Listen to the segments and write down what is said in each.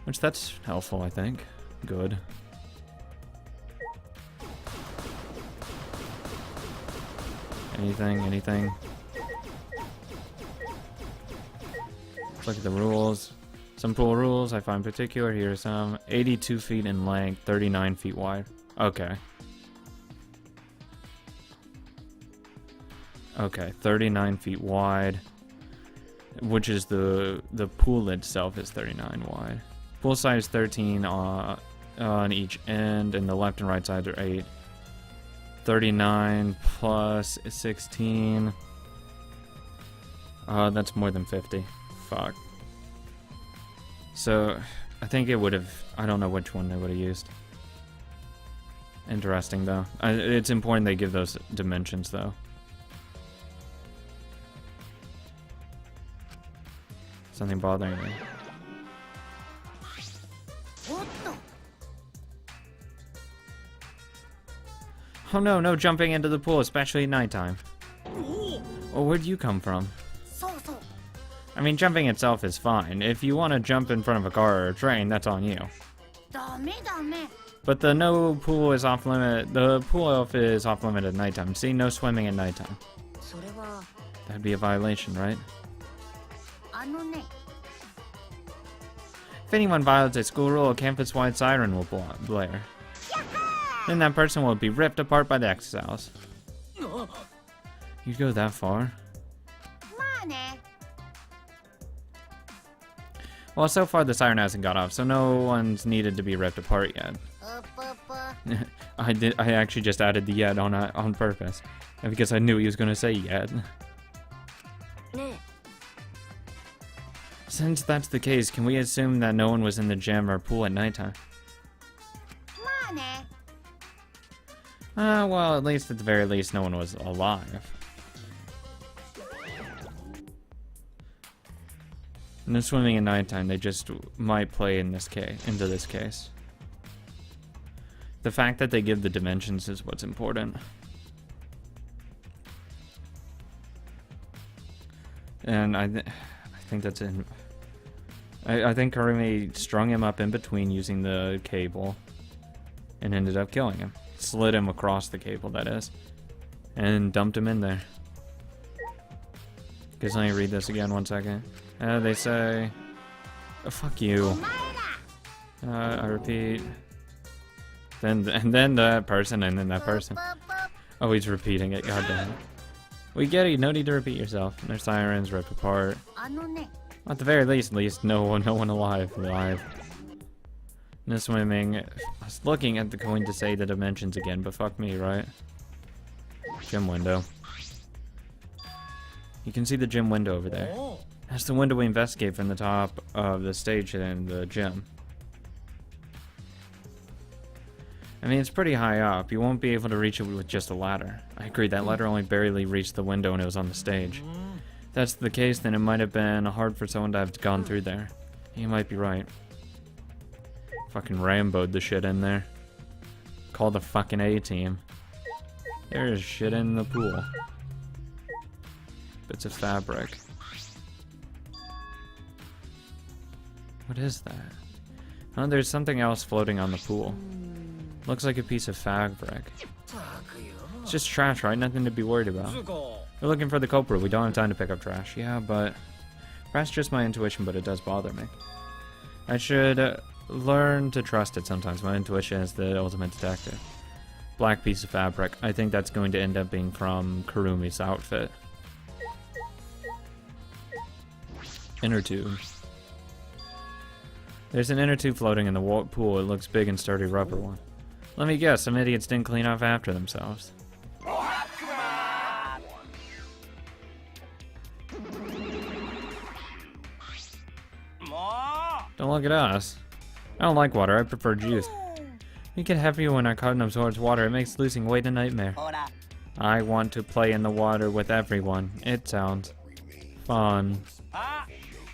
Which that's helpful, I think. Good. Anything. Let's look at the rules. Some pool rules I find particular. Here are some. 82 feet in length, 39 feet wide. Okay. Okay, 39 feet wide. Which is the pool itself is 39 wide. Pool size 13 on each end, and the left and right sides are 8. 39 plus 16. That's more than 50. Fuck. So, I think it would have... I don't know which one they would have used. Interesting, though. It's important they give those dimensions, though. Something bothering me. Oh no, no jumping into the pool, especially at nighttime. Oh, where'd you come from? I mean, jumping itself is fine. If you want to jump in front of a car or a train, that's on you. But the no pool is off limit. The pool off is off limit at nighttime. See, no swimming at nighttime. That'd be a violation, right? If anyone violates a school rule, a campus-wide siren will blare. Then that person will be ripped apart by the exiles. You'd go that far? Well, so far the siren hasn't got off, so no one's needed to be ripped apart yet. I actually just added the yet on purpose, because I knew he was gonna say yet. Since that's the case, can we assume that no one was in the gym or pool at nighttime? Well, at least at the very least, no one was alive. No swimming at nighttime, they just might play in this case, into this case. The fact that they give the dimensions is what's important. And I think that's in... I think Karumi strung him up in between using the cable and ended up killing him. Slid him across the cable, that is, and dumped him in there. Guess let me read this again 1 second. They say, oh, fuck you. I repeat. And then that person, and then that person. Oh, he's repeating it, goddamn. We get it, no need to repeat yourself. Their sirens rip apart. At the very least, no one alive. No swimming. I was looking at the coin to say the dimensions again, but fuck me, right? Gym window. You can see the gym window over there. That's the window we investigate from the top of the stage in the gym. I mean, it's pretty high up. You won't be able to reach it with just a ladder. I agree, that ladder only barely reached the window when it was on the stage. If that's the case, then it might have been hard for someone to have gone through there. You might be right. Fucking Rambo'd the shit in there. Call the fucking A-team. There's shit in the pool. Bits of fabric. What is that? Oh, there's something else floating on the pool. Looks like a piece of fabric. It's just trash, right? Nothing to be worried about. We're looking for the culprit. We don't have time to pick up trash. Yeah, but... Perhaps just my intuition, but it does bother me. I should learn to trust it sometimes. My intuition is the ultimate detective. Black piece of fabric. I think that's going to end up being from Karumi's outfit. Inner tube. There's an inner tube floating in the pool. It looks big and sturdy rubber one. Let me guess, some idiots didn't clean up after themselves. Don't look at us. I don't like water, I prefer juice. We get heavier when our cotton absorbs water. It makes losing weight a nightmare. I want to play in the water with everyone. It sounds fun.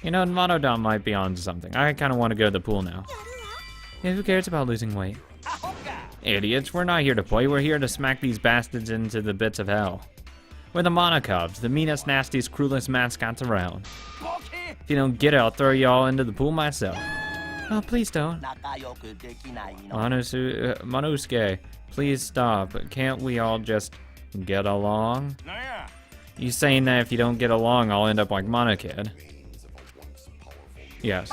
You know, Monodon might be on to something. I kind of want to go to the pool now. Yeah, who cares about losing weight? Idiots, we're not here to play. We're here to smack these bastards into the bits of hell. We're the Monocubs, the meanest, nastiest, cruelest mascots around. If you don't get it, I'll throw you all into the pool myself. Oh, please don't. Monosuke, please stop. Can't we all just get along? You saying that if you don't get along, I'll end up like Monokid? Yes.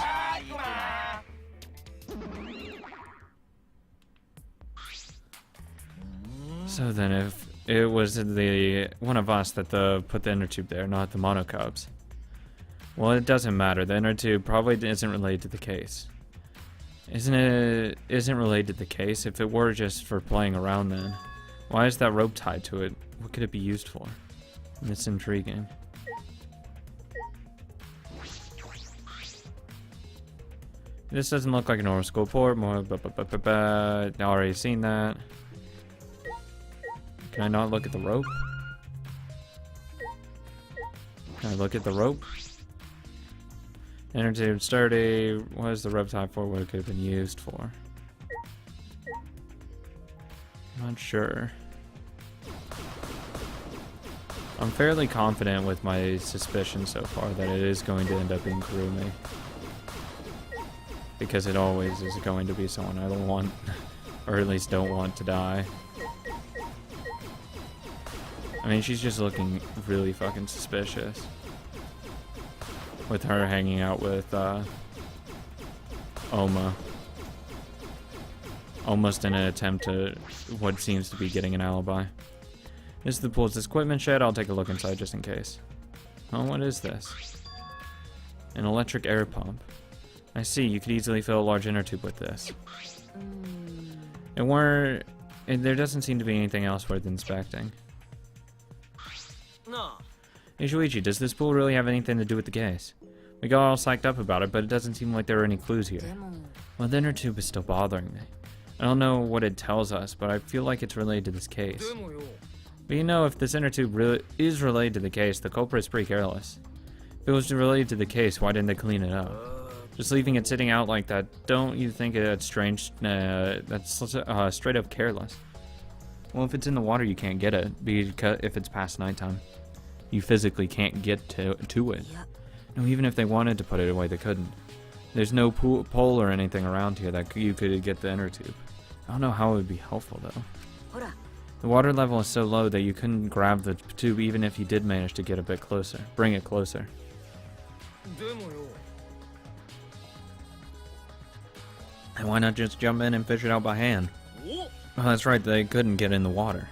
So then if it was the one of us that put the inner tube there, not the monocubs. Well, it doesn't matter. The inner tube probably isn't related to the case. Isn't related to the case? If it were just for playing around then, why is that rope tied to it? What could it be used for? It's intriguing. This doesn't look like a normal school port. More, already seen that. Can I not look at the rope? Can I look at the rope? Inner tube sturdy. What is the rope tied for? What it could have been used for? I'm not sure. I'm fairly confident with my suspicion so far that it is going to end up being Kurumi. Because it always is going to be someone I don't want, or at least don't want to die. I mean, she's just looking really fucking suspicious. With her hanging out with, Oma. Almost in an attempt to what seems to be getting an alibi. This is the pool's equipment shed. I'll take a look inside just in case. Oh, what is this? An electric air pump. I see, you could easily fill a large inner tube with this. There doesn't seem to be anything else worth inspecting. No. Hey Shuichi, does this pool really have anything to do with the case? We got all psyched up about it, but it doesn't seem like there are any clues here. Well, the inner tube is still bothering me. I don't know what it tells us, but I feel like it's related to this case. But you know, if this inner tube really is related to the case, the culprit is pretty careless. If it was related to the case, why didn't they clean it up? Just leaving it sitting out like that, don't you think that's strange? That's straight up careless. Well, if it's in the water, you can't get it, because if it's past nighttime. You physically can't get to it. No, even if they wanted to put it away, they couldn't. There's no pole or anything around here that you could get the inner tube. I don't know how it would be helpful, though. The water level is so low that you couldn't grab the tube even if you did manage to get a bit closer. Bring it closer. And why not just jump in and fish it out by hand? Oh, that's right, they couldn't get in the water.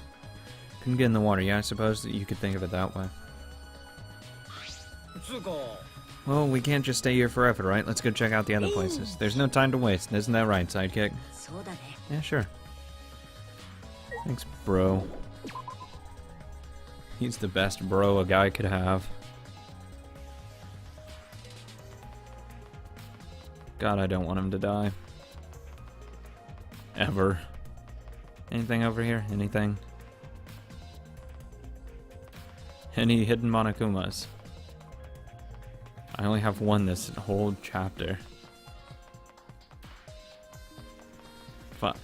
Couldn't get in the water, yeah, I suppose that you could think of it that way. Well, we can't just stay here forever, right? Let's go check out the other places. There's no time to waste, isn't that right, sidekick? Yeah, sure. Thanks, bro. He's the best bro a guy could have. God, I don't want him to die. Ever. Anything over here? Anything? Any hidden Monokumas? I only have one this whole chapter. Fuck.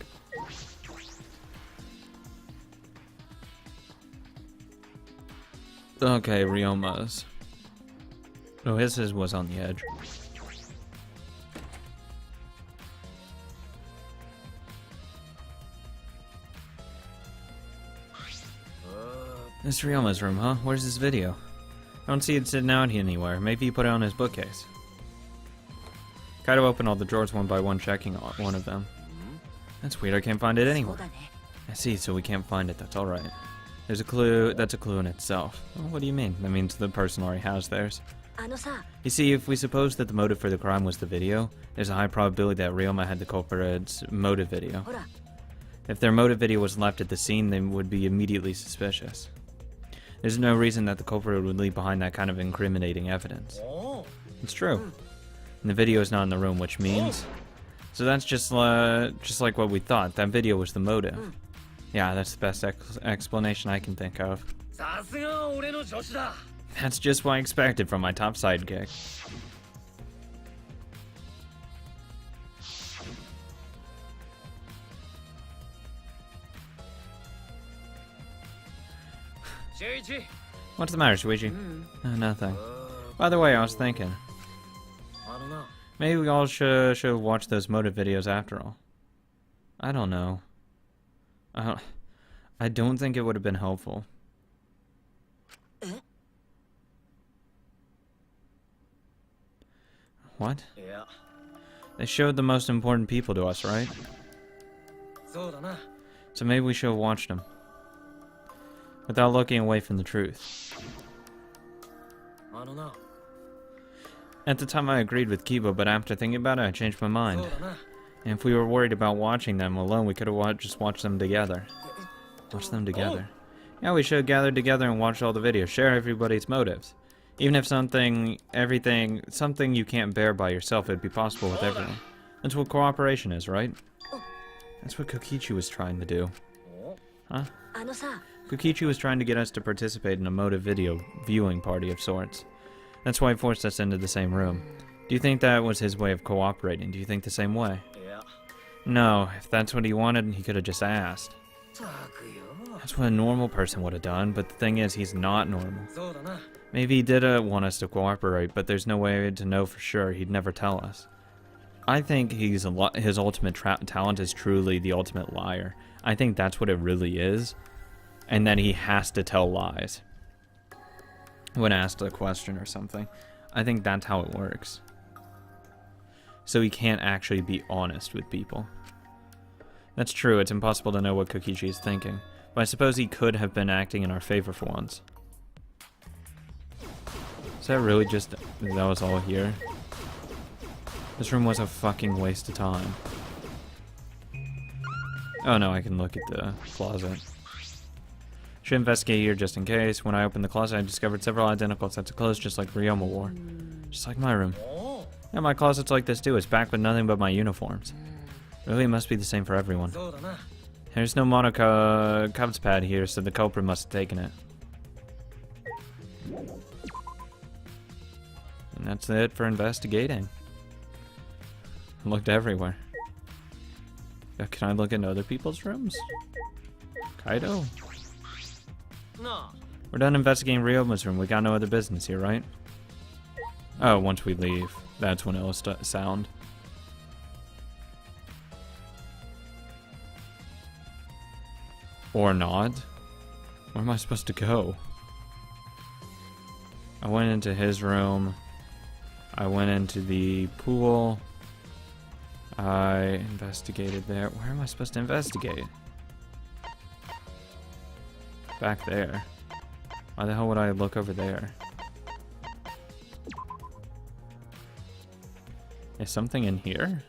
Okay, Ryoma's. Oh, his was on the edge. This is Ryoma's room, huh? Where's his video? I don't see it sitting out here anywhere. Maybe he put it on his bookcase. Kaido opened all the drawers one by one, checking one of them. That's weird, I can't find it anywhere. I see, so we can't find it, that's alright. There's a clue, that's a clue in itself. Well, what do you mean? That means the person already has theirs. You see, if we suppose that the motive for the crime was the video, there's a high probability that Ryoma had the culprit's motive video. If their motive video was left at the scene, they would be immediately suspicious. There's no reason that the culprit would leave behind that kind of incriminating evidence. It's true. And the video is not in the room, which means... So that's just like what we thought. That video was the motive. Yeah, that's the best explanation I can think of. That's just what I expected from my top sidekick. What's the matter, Shuichi? Nothing. By the way, I was thinking. Maybe we all should watch those motive videos after all. I don't know. I don't think it would have been helpful. What? Yeah. They showed the most important people to us, right? So maybe we should have watched them. Without looking away from the truth. I don't know. At the time I agreed with Kiba, but after thinking about it, I changed my mind. And if we were worried about watching them alone, we could have just watched them together. Watch them together. Yeah, we should have gathered together and watched all the videos. Share everybody's motives. Even if something you can't bear by yourself, it'd be possible with everyone. That's what cooperation is, right? That's what Kokichi was trying to do. Huh? Kokichi was trying to get us to participate in a motive video viewing party of sorts. That's why he forced us into the same room. Do you think that was his way of cooperating? Do you think the same way? Yeah. No, if that's what he wanted, he could have just asked. That's what a normal person would have done, but the thing is, he's not normal. Maybe he did want us to cooperate, but there's no way to know for sure. He'd never tell us. I think his ultimate talent is truly the ultimate liar. I think that's what it really is. And then he has to tell lies when asked a question or something. I think that's how it works. So he can't actually be honest with people. That's true, it's impossible to know what Kokichi is thinking. But I suppose he could have been acting in our favor for once. Is that really just... that was all here? This room was a fucking waste of time. Oh no, I can look at the closet. Should investigate here just in case. When I opened the closet, I discovered several identical sets of clothes just like Ryoma wore. Just like my room. Yeah, my closet's like this too. It's packed with nothing but my uniforms. Really, it must be the same for everyone. There's no Mono Cubs pad here, so the culprit must have taken it. And that's it for investigating. I looked everywhere. Can I look into other people's rooms? Kaido? No. We're done investigating Ryoma's room. We got no other business here, right? Oh, once we leave. That's when it'll sound. Or not. Where am I supposed to go? I went into his room. I went into the pool. I investigated there. Where am I supposed to investigate? Back there. Why the hell would I look over there? Is something in here?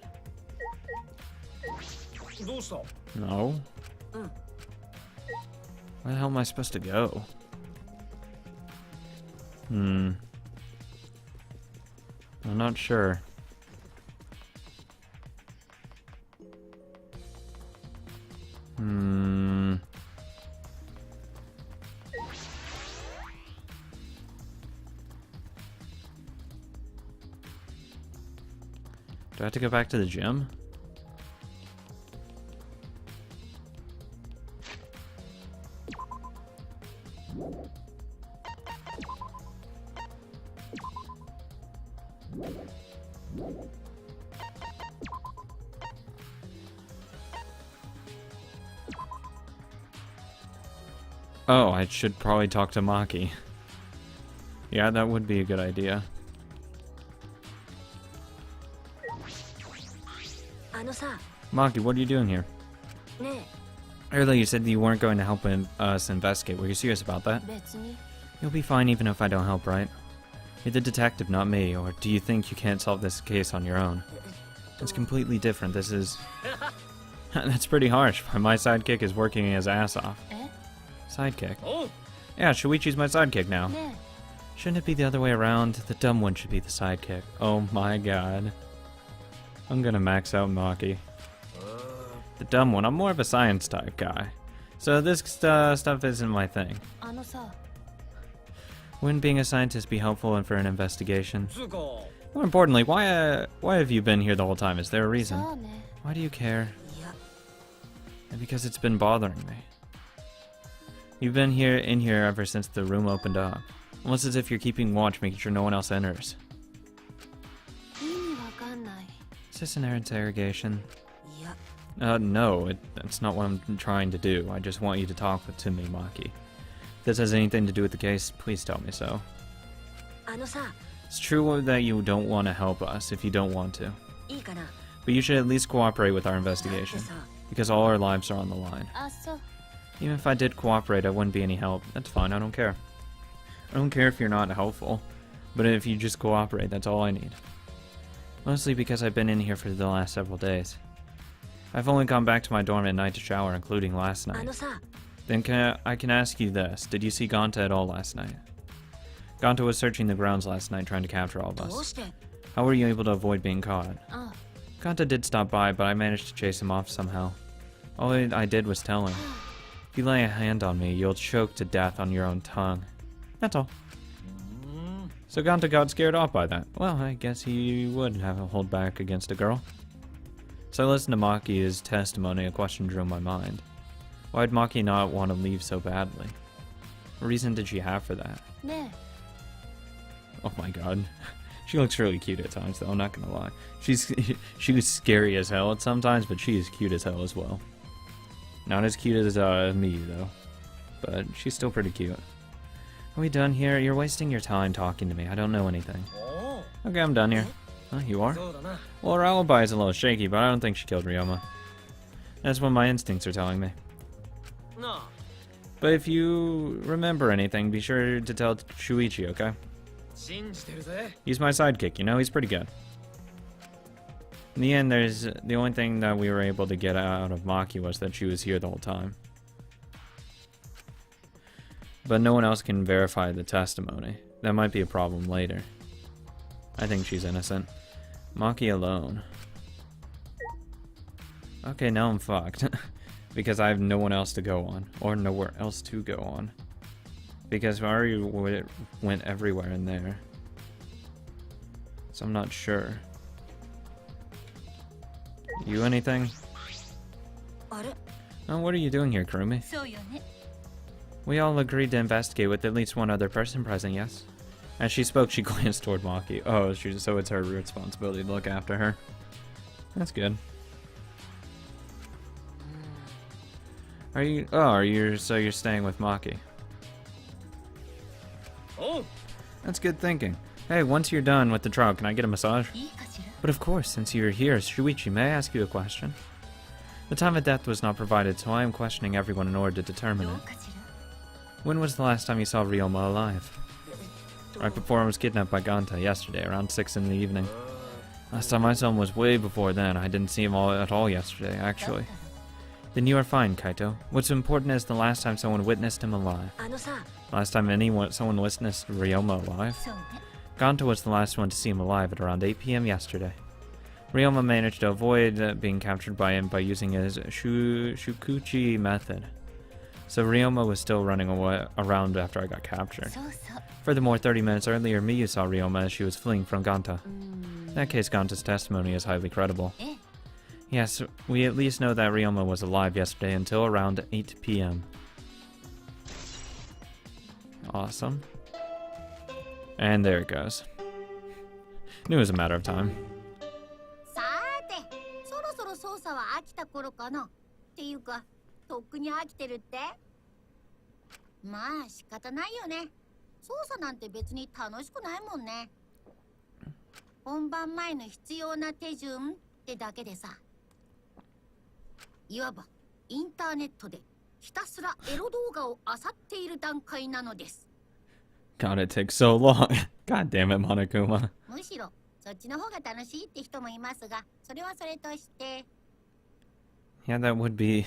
No. Where the hell am I supposed to go? I'm not sure. Do I have to go back to the gym? Oh, I should probably talk to Maki. Yeah, that would be a good idea. Maki, what are you doing here? Earlier you said you weren't going to help us investigate. Were you serious about that? You'll be fine even if I don't help, right? You're the detective, not me. Or do you think you can't solve this case on your own? It's completely different. This is... That's pretty harsh. My sidekick is working his ass off. Sidekick? Yeah, Shuichi's my sidekick now. Shouldn't it be the other way around? The dumb one should be the sidekick. Oh my god. I'm gonna max out Maki. The dumb one. I'm more of a science type guy. So this stuff isn't my thing. Wouldn't being a scientist be helpful for an investigation? More importantly, why have you been here the whole time? Is there a reason? Why do you care? Because it's been bothering me. You've been in here ever since the room opened up. Almost as if you're keeping watch, making sure no one else enters. Is this an interrogation? いや No, that's not what I'm trying to do. I just want you to talk to me, Maki. If this has anything to do with the case, please tell me so. あのさ It's true that you don't want to help us if you don't want to. いいかな But you should at least cooperate with our だって investigation, さ because all our lives are on the line. あそう Even if I did cooperate, I wouldn't be any help. That's fine, I don't care. I don't care if you're not helpful, but if you just cooperate, that's all I need. Mostly because I've been in here for the last several days. I've only gone back to my dorm at night to shower, including last あ night. のさ Then I can ask you this. Did you see Ganta at all last night? Ganta was searching the grounds last night trying to capture all of どう us. して How were you able to avoid being caught? あ Ganta did stop by, but I managed to chase him off somehow. All I did was tell him. If you lay a hand on me, you'll choke to death on your own tongue. That's all. So Ganta got scared off by that. Well, I guess he would have a hold back against a girl. So I listened to Maki's testimony. A question drew my mind. Why'd Maki not want to leave so badly? What reason did she have for that? ね Oh my god. She looks really cute at times, though, I'm not gonna lie. She was scary as hell at sometimes, but she is cute as hell as well. Not as cute as me, though. But she's still pretty cute. Are we done here? You're wasting your time talking to me. I don't know anything. お Okay, I'm done here. Oh, you お are? そうだな Well, her alibi is a little shaky, but I don't think she killed Ryoma. That's what my instincts are telling me. なあ But if you remember anything, be sure to tell Shuichi, okay? 信じてるぜ He's my sidekick, you know? He's pretty good. In the end, the only thing that we were able to get out of Maki was that she was here the whole time. But no one else can verify the testimony. That might be a problem later. I think she's innocent. Maki alone. Okay, now I'm fucked. Because I have no one else to go on. Or nowhere else to go on. Because Mario went everywhere in there. So I'm not sure. You anything? あれ Oh, what are you doing here, Kurumi? そうよね We all agreed to investigate with at least one other person present, yes? As she spoke, she glanced toward Maki. Oh, so it's her responsibility to look after her. That's good. So you're staying with Maki. おう That's good thinking. Hey, once you're done with the trial, can I get a massage? いいかしら But of course, since you're here, Shuichi, may I ask you a question? The time of death was not provided, so I am questioning everyone in order to determine どう it. かしら When was the last time you saw Ryoma alive? Right before I was kidnapped by Ganta yesterday, around 6 in the evening. Last time I saw him was way before then. I didn't see him at all yesterday, だ actually. ったら Then you are fine, Kaito. What's important is the last time someone witnessed him alive. あのさ Last time someone witnessed Ryoma alive? そうね Ganta was the last one to see him alive at around 8 p.m. yesterday. Ryoma managed to avoid being captured by him by using his Shukuchi method. So Ryoma was still running around after I got captured. そうそう Furthermore, 30 minutes earlier, Miyu saw Ryoma as she was fleeing from Ganta. うーん In that case, Ganta's testimony is highly credible. え Yes, we at least know that Ryoma was alive yesterday until around 8 p.m. Awesome. And there it goes. Knew it was a matter of time. さーてそろそろ捜査は飽きた頃かなっていうかとっくに飽きてるってまあ仕方ないよね捜査なんて別に楽しくないもんね本番前の必要な手順ってだけでさいわばインターネットでひたすらエロ動画を漁っている段階なのです God, it takes so long. God damn it, Monokuma. むしろそっちの方が楽しいって人もいますがそれはそれとして Yeah, that would be...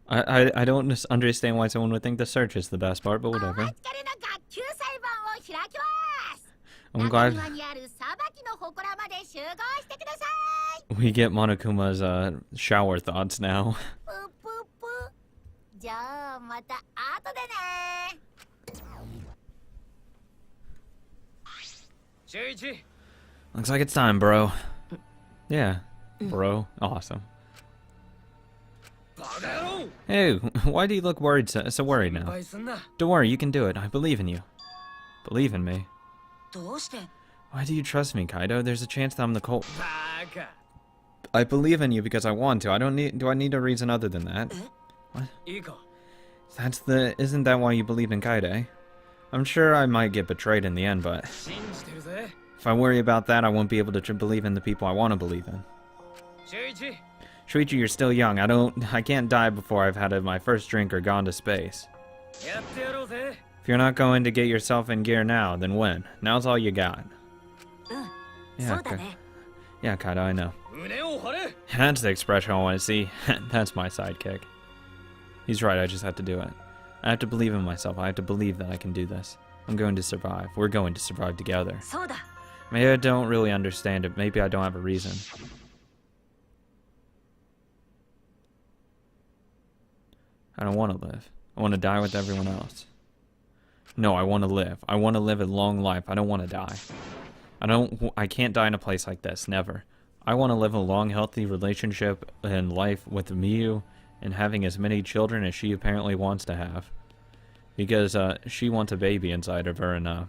I don't understand why someone would think the search is the best part, but お待 whatever. ちかねの学級裁判を開きます I'm 中 glad 庭にある裁きの祠まで集合してください we get Monokuma's shower thoughts now. ぷぷぷじゃあまた後でね週一 Looks like it's time, bro. Yeah, bro. Awesome. バカ野郎 Hey, why do you look worried? So worried 心 now. 配すんな Don't worry, you can do it. I believe in you. Believe in me. どうして What Why do you trust me, Kaido? There's a chance that I'm the cult. バカ I believe in you because I want to. Do I need a reason other than that? いいか Isn't that why you believe in Kaide? I'm sure I might get betrayed in the end, but 信じてるぜ if I worry about that, I won't be able to believe in the people I want to believe in. 周一 Shuichi, you're still young. I can't die before I've had my first drink or gone to space. やってやろうぜ If you're not going to get yourself in gear now, then when? Now's all you got. うん Yeah, そうだね Yeah, Kaido, I know. 胸を張れ That's the expression I want to see. That's my sidekick. He's right, I just have to do it. I have to believe in myself. I have to believe that I can do this. I'm going to survive. We're going to survive together. そうだ Maybe I don't really understand it. Maybe I don't have a reason. I don't want to live. I want to die with everyone else. No, I want to live. I want to live a long life. I don't want to die. I can't die in a place like this. Never. I want to live a long, healthy relationship and life with Miyu and having as many children as she apparently wants to have. Because she wants a baby inside of her and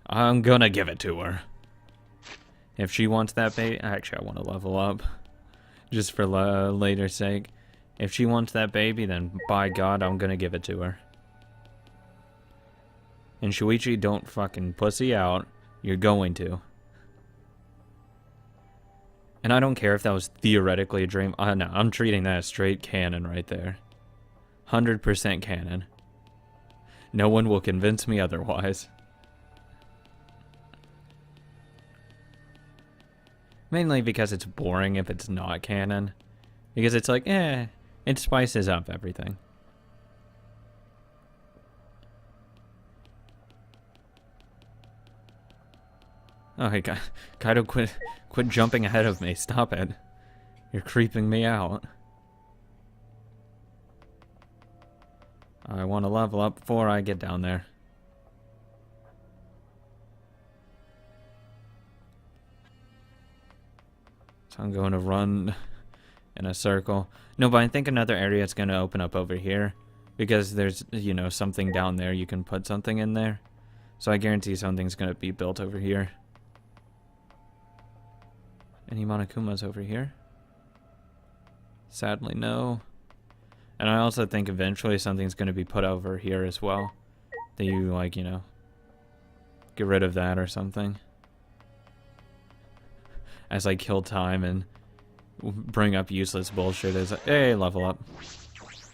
I'm gonna give it to her. If she wants that baby, actually I want to level up. Just for later sake. If she wants that baby, then by God, I'm gonna give it to her. And Shuichi, don't fucking pussy out. You're going to. And I don't care if that was theoretically a dream. No, I'm treating that as straight canon right there. 100% canon. No one will convince me otherwise. Mainly because it's boring if it's not canon. Because it's like, it spices up everything. Oh, hey, Kaido, quit jumping ahead of me. Stop it. You're creeping me out. I want to level up before I get down there. So I'm going to run in a circle. No, but I think another area is going to open up over here. Because there's, you know, something down there. You can put something in there. So I guarantee something's going to be built over here. Any Monokumas over here? Sadly, no. And I also think eventually something's going to be put over here as well. That you, like, you know, get rid of that or something. As I kill time and bring up useless bullshit as, hey, level up.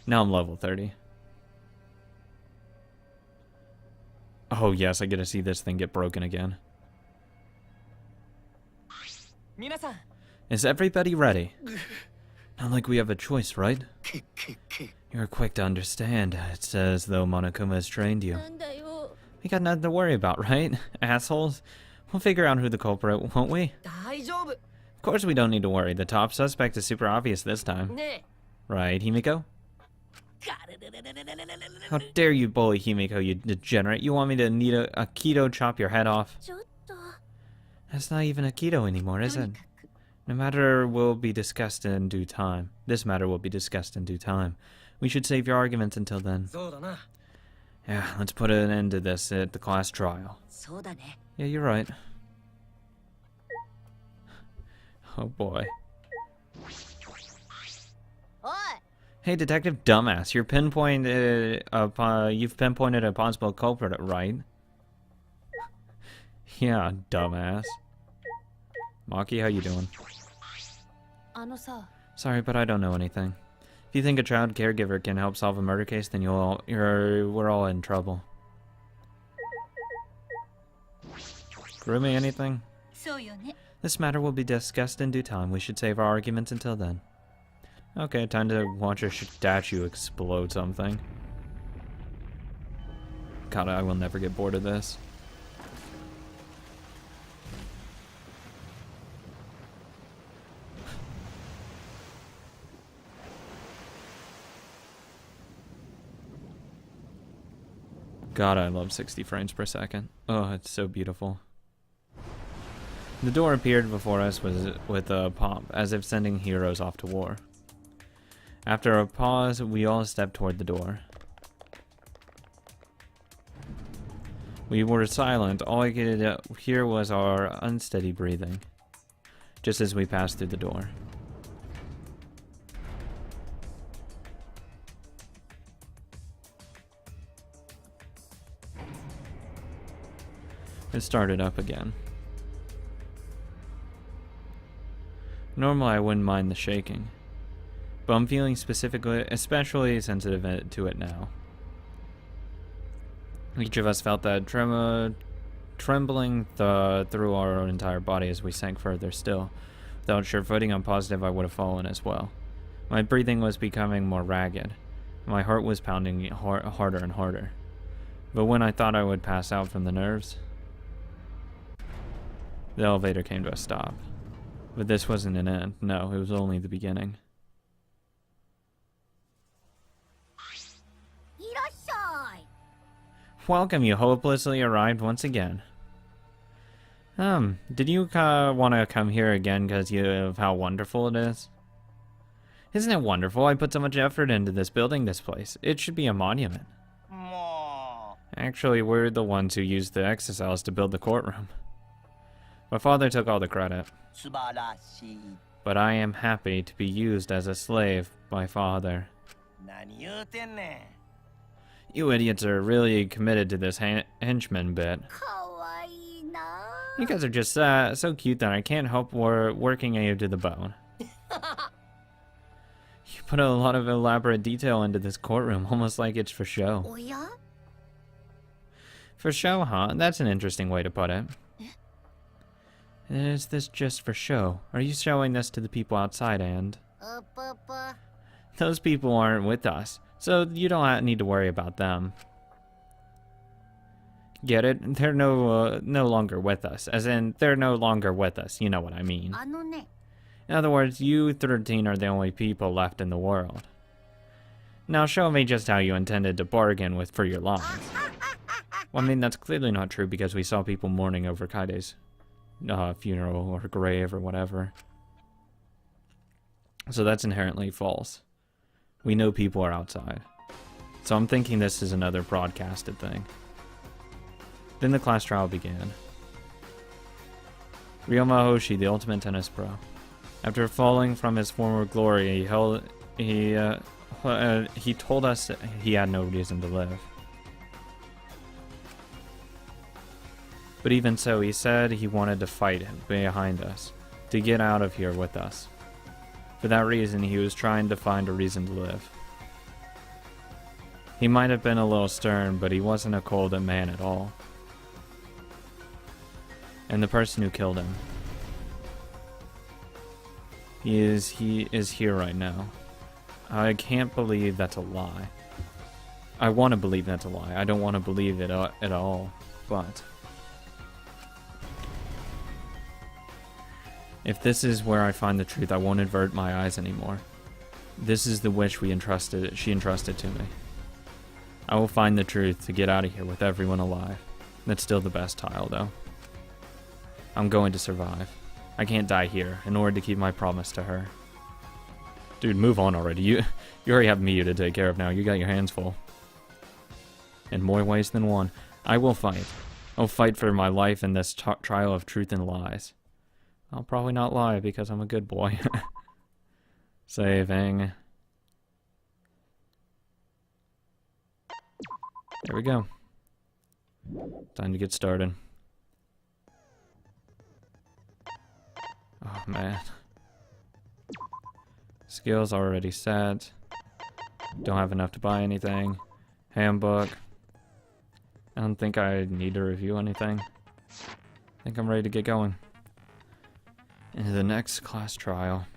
Now I'm level 30. Oh yes, I get to see this thing get broken again. 皆さん Is everybody ready? Not like we have a choice, right? You're quick to understand. It says though Monokuma has trained you. なんだよ We got nothing to worry about, right? Assholes. We'll figure out who the culprit, won't we? 大丈夫 Of course we don't need to worry. The top suspect is super obvious this time. ね Right, Himiko? え How dare you bully Himiko, you degenerate. You want me to need a keto chop your head off? ちょっと That's not even a keto anymore, is と it? にかく No matter will be discussed in due time. This matter will be discussed in due time. We should save your arguments until then. そうだな Yeah, let's put an end to this at the class trial. そうだね Yeah, you're right. Oh boy. おい Hey, Detective Dumbass, you've pinpointed a possible culprit, right? Yeah, dumbass. Maki, how you doing? あのさ Sorry, but I don't know anything. If you think a child caregiver can help solve a murder case, then we're all in trouble. Grooming anything? そうよね This matter will be discussed in due time. We should save our arguments until then. Okay, time to watch a statue explode something. God, I will never get bored of this. God, I love 60 frames per second. Oh, it's so beautiful. The door appeared before us with a pop, as if sending heroes off to war. After a pause, we all stepped toward the door. We were silent. All I could hear was our unsteady breathing, just as we passed through the door. It started up again. Normally I wouldn't mind the shaking, but I'm feeling especially sensitive to it now. Each of us felt that trembling through our entire body as we sank further still. Without sure footing, I'm positive I would have fallen as well. My breathing was becoming more ragged. My heart was pounding harder and harder. But when I thought I would pass out from the nerves, the elevator came to a stop. But this wasn't an end. No, it was only the beginning. Welcome, you hopelessly arrived once again. Did you want to come here again because of how wonderful it is? Isn't it wonderful? I put so much effort into building this place. It should be a monument. Actually, we're the ones who used the exercise to build the courtroom. My father took all the credit. But I am happy to be used as a slave by father. You idiots are really committed to this henchman bit. You guys are just so cute that I can't help working you to the bone. You put a lot of elaborate detail into this courtroom, almost like it's for show. For show, huh? That's an interesting way to put it. Is this just for show? Are you showing this to the people outside, and? Those people aren't with us, so you don't need to worry about them. Get it? They're no longer with us. As in, they're no longer with us. You know what I mean. In other words, you 13 are the only people left in the world. Now show me just how you intended to bargain for your lives. Well, I mean, that's clearly not true because we saw people mourning over Kaide's funeral or grave or whatever. So that's inherently false. We know people are outside. So I'm thinking this is another broadcasted thing. Then the class trial began. Ryoma Hoshi, the ultimate tennis pro. After falling from his former glory, he told us that he had no reason to live. But even so, he said he wanted to fight behind us, to get out of here with us. For that reason, he was trying to find a reason to live. He might have been a little stern, but he wasn't a cold man at all. And the person who killed him, he is here right now. I can't believe that's a lie. I want to believe that's a lie. I don't want to believe it at all, but if this is where I find the truth, I won't avert my eyes anymore. This is the wish she entrusted to me. I will find the truth to get out of here with everyone alive. That's still the best tile, though. I'm going to survive. I can't die here in order to keep my promise to her. Dude, move on already. You already have me to take care of now. You got your hands full. In more ways than one, I will fight. I'll fight for my life in this trial of truth and lies. I'll probably not lie because I'm a good boy. Saving. There we go. Time to get started. Oh man. Skills already set. Don't have enough to buy anything. Handbook. I don't think I need to review anything. I think I'm ready to get going into the next class trial.